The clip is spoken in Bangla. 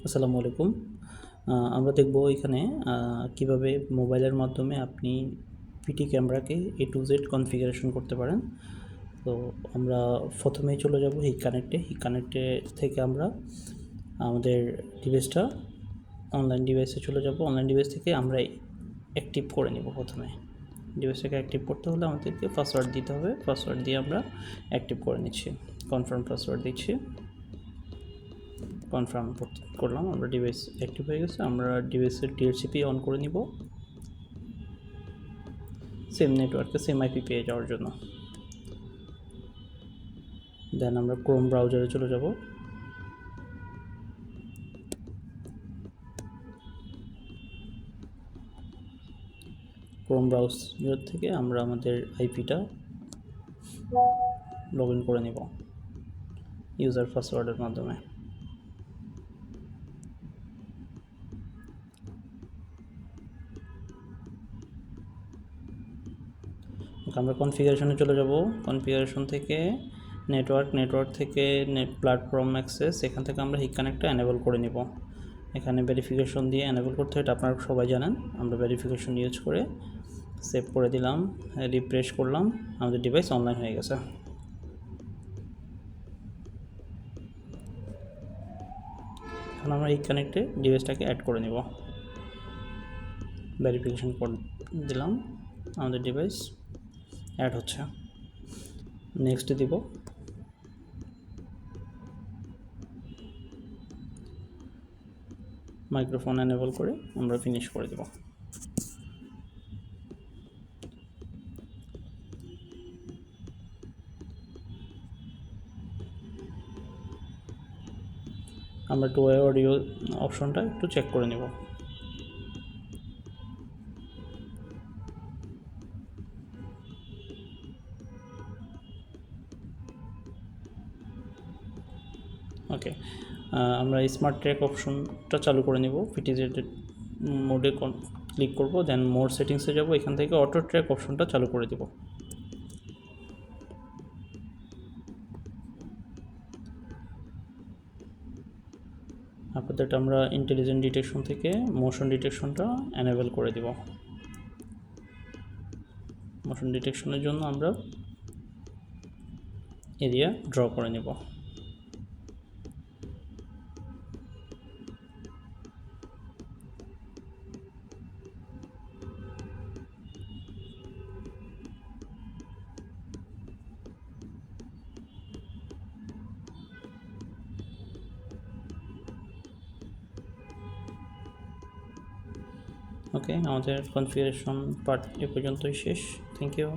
আসসালামু আলাইকুম। আমরা দেখব এখানে কিভাবে মোবাইলের মাধ্যমে আপনি পিটি ক্যামেরাকে A to Z কনফিগারেশন করতে পারেন। তো আমরা প্রথমেই চলে যাব হিক কানেক্টে থেকে আমরা আমাদের ডিভাইসটা অনলাইন ডিভাইসে চলে যাব। অনলাইন ডিভাইস থেকে আমরা অ্যাক্টিভ করে নেব। প্রথমে ডিভাইসটাকে অ্যাক্টিভ করতে হলে আমাদেরকে পাসওয়ার্ড দিতে হবে। পাসওয়ার্ড দিয়ে আমরা অ্যাক্টিভ করে নিচ্ছি। কনফার্ম পাসওয়ার্ড দিচ্ছি, কনফার্ম করলাম। আমরা ডিভাইস অ্যাক্টিভ হয়ে গেছে। আমরা ডিভাইসের DHCP অন করে নিব, সেম নেটওয়ার্কে সেম আইপি পেয়ে যাওয়ার জন্য। দেন আমরা ক্রোম ব্রাউজারে চলে যাব। ক্রোম ব্রাউজার থেকে আমরা আমাদের আইপিটা লগ ইন করে নিব ইউজার পাসওয়ার্ডের মাধ্যমে। আমরা কনফিগারেশনে চলে যাব। কনফিগারেশন থেকে নেটওয়ার্ক থেকে নেট প্ল্যাটফর্ম অ্যাক্সেস, এখান থেকে আমরা হিক কানেক্টটা এনেবল করে নিব। এখানে ভেরিফিকেশন দিয়ে এনেবল করতে হয়, এটা আপনারা সবাই জানেন। আমরা ভেরিফিকেশন ইউজ করে সেভ করে দিলাম, রিফ্রেশ করলাম, আমাদের ডিভাইস অনলাইন হয়ে গেছে। এখন আমরা হিক কানেক্টে ডিভাইসটাকে অ্যাড করে নিব। ভেরিফিকেশন কোড দিলাম, আমাদের ডিভাইস অ্যাড হচ্ছে। নেক্সট দিব। মাইক্রোফোন এনেবল করে আমরা ফিনিশ করে দেব। আমরা টু ওয়ে অডিও অপশনটা একটু চেক করে নেব। ওকে, আমরা স্মার্ট ট্র্যাক অপশনটা চালু করে নেব। পিটিজেড মোডে ক্লিক করব, দেন মোর সেটিংসে যাব। এখান থেকে অটো ট্র্যাক অপশনটা চালু করে দেব। আপাতত আমরা ইন্টেলিজেন্ট ডিটেকশন থেকে মোশন ডিটেকশনটা এনেবল করে দেব। মোশন ডিটেকশনের জন্য আমরা এরিয়া ড্র করে নেব। ওকে, আমাদের কনফিগারেশন পার্ট এ পর্যন্তই শেষ। Thank you.